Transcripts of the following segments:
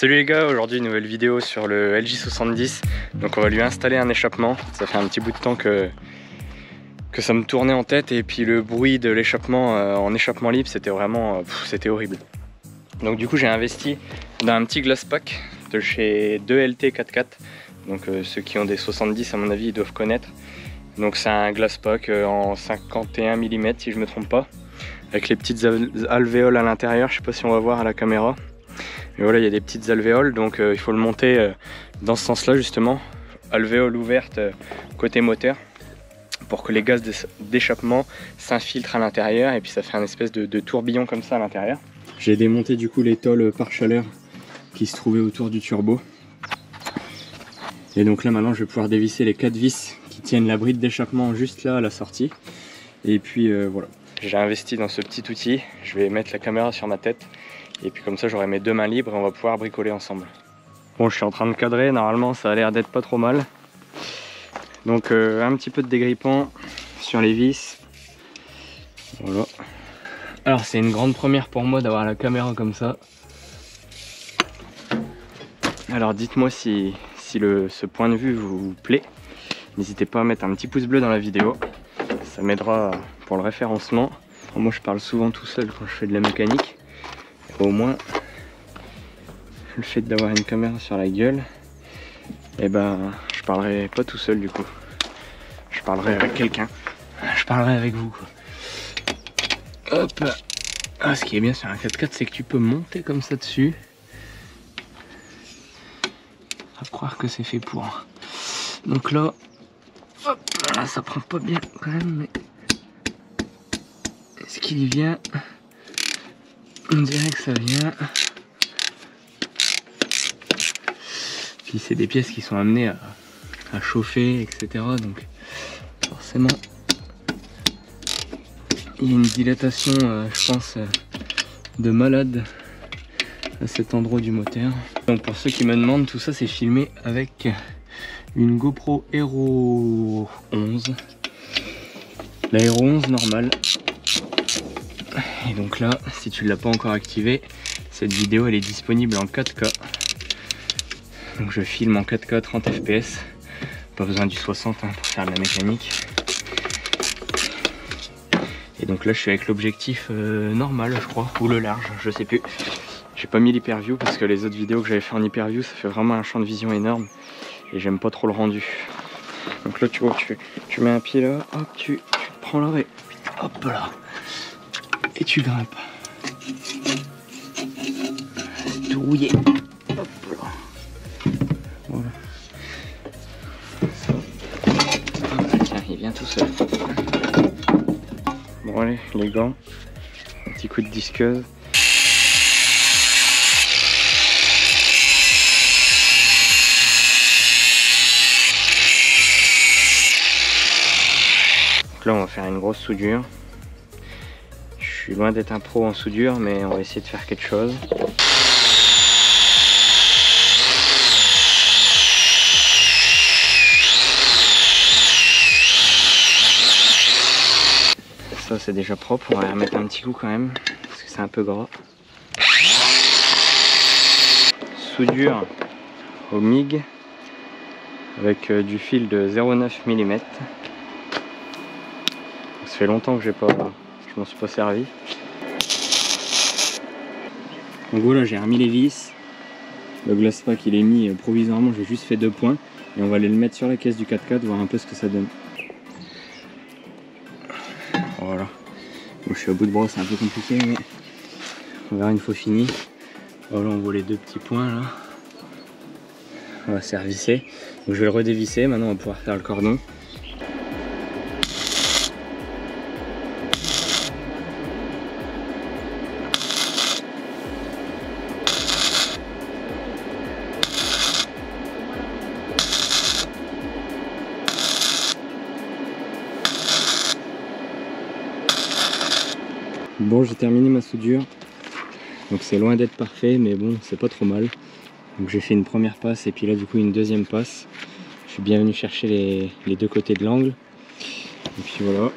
Salut les gars, aujourd'hui nouvelle vidéo sur le LJ70. Donc on va lui installer un échappement. Ça fait un petit bout de temps que ça me tournait en tête, et puis le bruit de l'échappement en échappement libre, c'était vraiment c'était horrible. Donc du coup j'ai investi dans un petit glass pack de chez 2LT 4x4. Donc ceux qui ont des 70 à mon avis ils doivent connaître. Donc c'est un glass pack en 51 mm si je me trompe pas, avec les petites alvéoles à l'intérieur. Je sais pas si on va voir à la caméra. Et voilà, il y a des petites alvéoles, donc il faut le monter dans ce sens là justement, alvéole ouverte côté moteur, pour que les gaz d'échappement s'infiltrent à l'intérieur, et puis ça fait un espèce de tourbillon comme ça à l'intérieur. J'ai démonté du coup les tôles par chaleur qui se trouvaient autour du turbo, et donc là maintenant je vais pouvoir dévisser les 4 vis qui tiennent la bride d'échappement juste là à la sortie. Et puis voilà, j'ai investi dans ce petit outil. Je vais mettre la caméra sur ma tête, et puis comme ça j'aurai mes deux mains libres et on va pouvoir bricoler ensemble. Bon, je suis en train de cadrer, normalement ça a l'air d'être pas trop mal. Donc un petit peu de dégrippant sur les vis. Voilà. Alors c'est une grande première pour moi d'avoir la caméra comme ça. Alors dites-moi si ce point de vue vous plaît. N'hésitez pas à mettre un petit pouce bleu dans la vidéo. Ça m'aidera pour le référencement. Alors, moi je parle souvent tout seul quand je fais de la mécanique. Au moins, le fait d'avoir une caméra sur la gueule, et ben, je parlerai pas tout seul du coup. Je parlerai avec quelqu'un. Je parlerai avec vous, quoi. Hop. Ah, ce qui est bien sur un 4x4, c'est que tu peux monter comme ça dessus. À croire que c'est fait pour. Donc là, hop, là, ça prend pas bien quand même, mais est-ce qu'il y vient? On dirait que ça vient. Puis c'est des pièces qui sont amenées à chauffer, etc. Donc forcément il y a une dilatation, je pense, de malade à cet endroit du moteur. Donc pour ceux qui me demandent, tout ça c'est filmé avec une GoPro Hero 11. La Hero 11 normale. Et donc là, si tu ne l'as pas encore activé, cette vidéo elle est disponible en 4K. Donc je filme en 4K 30 fps. Pas besoin du 60 hein, pour faire de la mécanique. Et donc là je suis avec l'objectif normal je crois, ou le large, je sais plus. J'ai pas mis l'hyperview parce que les autres vidéos que j'avais fait en hyperview, ça fait vraiment un champ de vision énorme. Et j'aime pas trop le rendu. Donc là tu vois, tu mets un pied là, hop, tu te prends l'arrêt, hop là. Et tu grimpes. Tout rouillé. Hop là. Voilà. Ça. Ah, tiens, il vient tout seul. Bon allez, les gants. Un petit coup de disqueuse. Donc là on va faire une grosse soudure. Je suis loin d'être un pro en soudure, mais on va essayer de faire quelque chose. Ça c'est déjà propre, on va y remettre un petit coup quand même, parce que c'est un peu gras. Soudure au MIG avec du fil de 0,9 mm. Ça fait longtemps que je m'en suis pas servi. Donc voilà, j'ai remis les vis. Le glass pack il est mis provisoirement, j'ai juste fait 2 points. Et on va aller le mettre sur la caisse du 4x4, voir un peu ce que ça donne. Voilà. Bon, je suis au bout de bras, c'est un peu compliqué, mais on verra une fois fini. Voilà, on voit les 2 petits points là. On va servisser. Donc je vais le redévisser, maintenant on va pouvoir faire le cordon. Bon, j'ai terminé ma soudure, donc c'est loin d'être parfait, mais bon, c'est pas trop mal. Donc j'ai fait une première passe et puis là du coup une deuxième passe. Je suis bien venu chercher les 2 côtés de l'angle. Et puis voilà.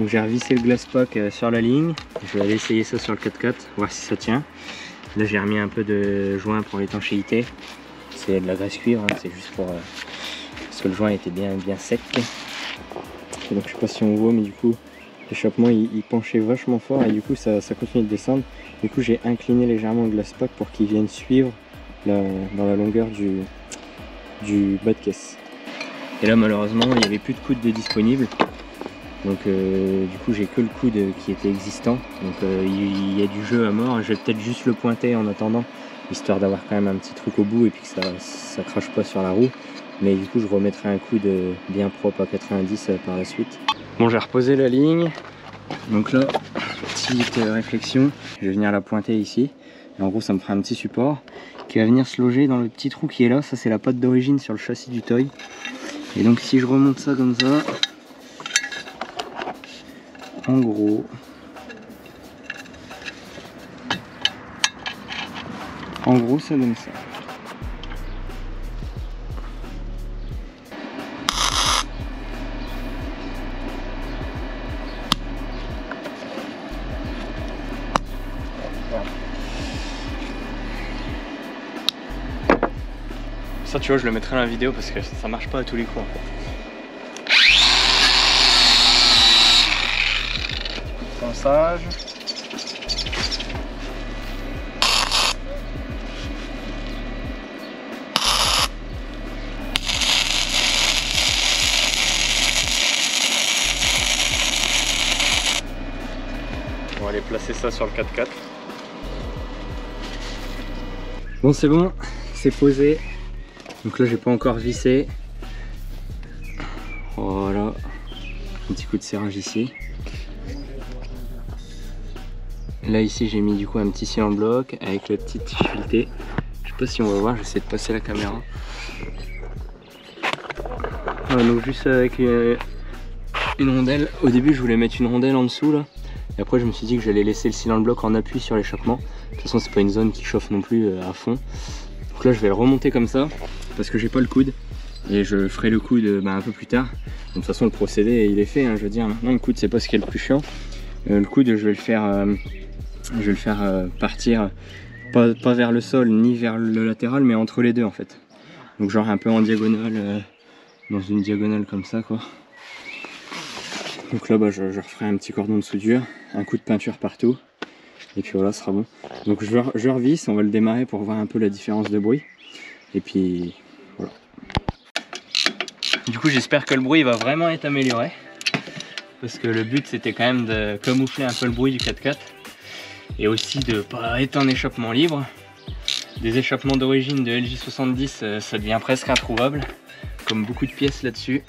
Donc j'ai revissé le glass pack sur la ligne. Je vais aller essayer ça sur le 4x4, voir si ça tient. Là j'ai remis un peu de joint pour l'étanchéité. C'est de la graisse cuivre, hein, c'est juste pour parce que le joint était bien sec. Et donc je sais pas si on voit, mais du coup l'échappement il penchait vachement fort et du coup ça continue de descendre. Du coup j'ai incliné légèrement le glass pack pour qu'il vienne suivre dans la longueur du bas de caisse. Et là malheureusement il n'y avait plus de coude de disponible. Donc du coup j'ai que le coude qui était existant. Donc il y a du jeu à mort. Je vais peut-être juste le pointer en attendant, histoire d'avoir quand même un petit truc au bout et puis que ça crache pas sur la roue. Mais du coup je remettrai un coude bien propre à 90 par la suite. Bon, j'ai reposé la ligne. Donc là, petite réflexion, je vais venir la pointer ici. Et en gros ça me fera un petit support qui va venir se loger dans le petit trou qui est là. Ça c'est la patte d'origine sur le châssis du Toy. Et donc si je remonte ça comme ça, en gros, ça donne ça. Ça tu vois, je le mettrai dans la vidéo parce que ça marche pas à tous les coups en fait. Sage. On va aller placer ça sur le 4x4. Bon c'est bon, c'est posé. Donc là j'ai pas encore vissé. Voilà. Un petit coup de serrage ici. Là ici j'ai mis du coup un petit cylindre bloc avec la petite filetée. Je sais pas si on va voir, j'essaie de passer la caméra. Voilà, donc juste avec une rondelle. Au début je voulais mettre une rondelle en dessous là. Et après je me suis dit que j'allais laisser le cylindre bloc en appui sur l'échappement. De toute façon c'est pas une zone qui chauffe non plus à fond. Donc là je vais le remonter comme ça parce que j'ai pas le coude. Et je ferai le coude un peu plus tard. Donc, de toute façon le procédé il est fait, hein, je veux dire maintenant le coude c'est pas ce qui est le plus chiant. Le coude je vais le faire partir pas vers le sol ni vers le latéral mais entre les deux en fait. Donc genre un peu en diagonale, dans une diagonale comme ça quoi. Donc là je referai un petit cordon de soudure, un coup de peinture partout et puis voilà, ce sera bon. Donc je revisse, on va le démarrer pour voir un peu la différence de bruit et puis voilà. Du coup j'espère que le bruit va vraiment être amélioré parce que le but c'était quand même de camoufler un peu le bruit du 4x4 et aussi de pas être un échappement libre. Des échappements d'origine de LJ70 ça devient presque introuvable, comme beaucoup de pièces là-dessus.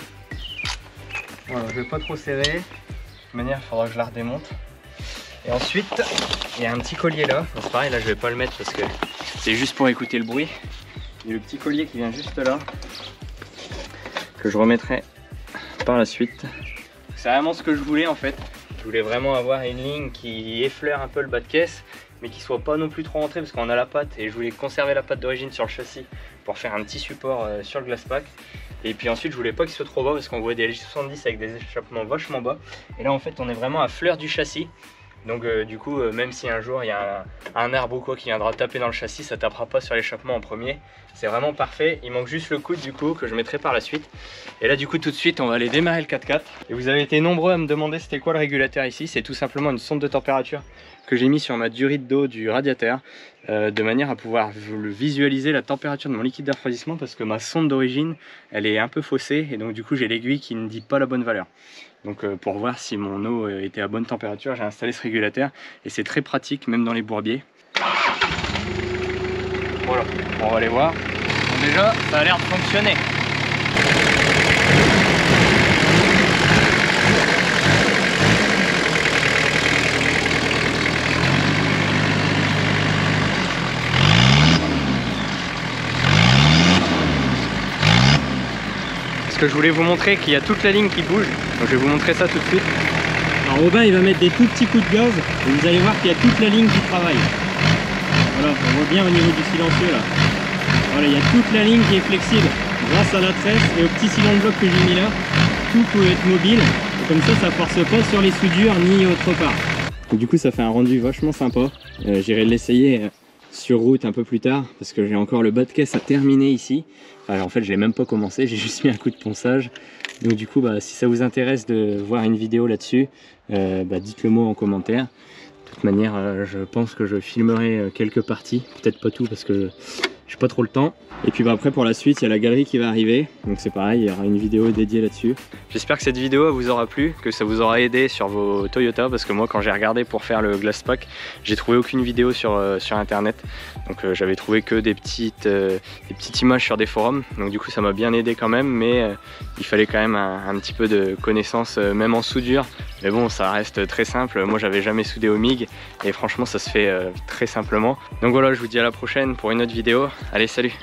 Voilà, je vais pas trop serrer, de toute manière il faudra que je la redémonte. Et ensuite il y a un petit collier là, bon, c'est pareil, là je vais pas le mettre parce que c'est juste pour écouter le bruit. Il y a le petit collier qui vient juste là, que je remettrai par la suite. C'est vraiment ce que je voulais en fait. Je voulais vraiment avoir une ligne qui effleure un peu le bas de caisse, mais qui soit pas non plus trop rentrée parce qu'on a la patte et je voulais conserver la patte d'origine sur le châssis pour faire un petit support sur le glass pack. Et puis ensuite je voulais pas qu'il soit trop bas parce qu'on voit des LJ70 avec des échappements vachement bas. Et là en fait on est vraiment à fleur du châssis. Donc du coup même si un jour il y a un arbre ou quoi qui viendra taper dans le châssis, ça tapera pas sur l'échappement en premier. C'est vraiment parfait. Il manque juste le coude du coup que je mettrai par la suite. Et là du coup tout de suite on va aller démarrer le 4x4. Et vous avez été nombreux à me demander c'était quoi le régulateur ici. C'est tout simplement une sonde de température que j'ai mis sur ma durite d'eau du radiateur de manière à pouvoir visualiser la température de mon liquide de refroidissement parce que ma sonde d'origine elle est un peu faussée et donc du coup j'ai l'aiguille qui ne dit pas la bonne valeur. Donc pour voir si mon eau était à bonne température, j'ai installé ce régulateur et c'est très pratique même dans les bourbiers. Voilà, bon, on va aller voir. Bon, déjà ça a l'air de fonctionner. Que je voulais vous montrer qu'il y a toute la ligne qui bouge, donc je vais vous montrer ça tout de suite. Alors Robin il va mettre des tout petits coups de gaz et vous allez voir qu'il y a toute la ligne qui travaille. Voilà, on voit bien au niveau du silencieux là. Voilà, il y a toute la ligne qui est flexible grâce à la tresse et au petit cylindre bloc que j'ai mis là. Tout peut être mobile. Donc Comme ça force pas sur les soudures ni autre part. Du coup ça fait un rendu vachement sympa. J'irai l'essayer sur route un peu plus tard parce que j'ai encore le bas de caisse à terminer ici. Enfin, en fait je l'ai même pas commencé, j'ai juste mis un coup de ponçage. Donc du coup si ça vous intéresse de voir une vidéo là-dessus, dites-le moi en commentaire. De toute manière je pense que je filmerai quelques parties, peut-être pas tout parce que j'ai pas trop le temps. Et puis après pour la suite il y a la galerie qui va arriver, donc c'est pareil, il y aura une vidéo dédiée là-dessus. J'espère que cette vidéo vous aura plu, que ça vous aura aidé sur vos Toyota, parce que moi quand j'ai regardé pour faire le glass pack, j'ai trouvé aucune vidéo sur internet, donc j'avais trouvé que des petites images sur des forums, donc du coup ça m'a bien aidé quand même, mais il fallait quand même un petit peu de connaissances même en soudure, mais bon ça reste très simple, moi j'avais jamais soudé au MIG et franchement ça se fait très simplement. Donc voilà, je vous dis à la prochaine pour une autre vidéo, allez salut.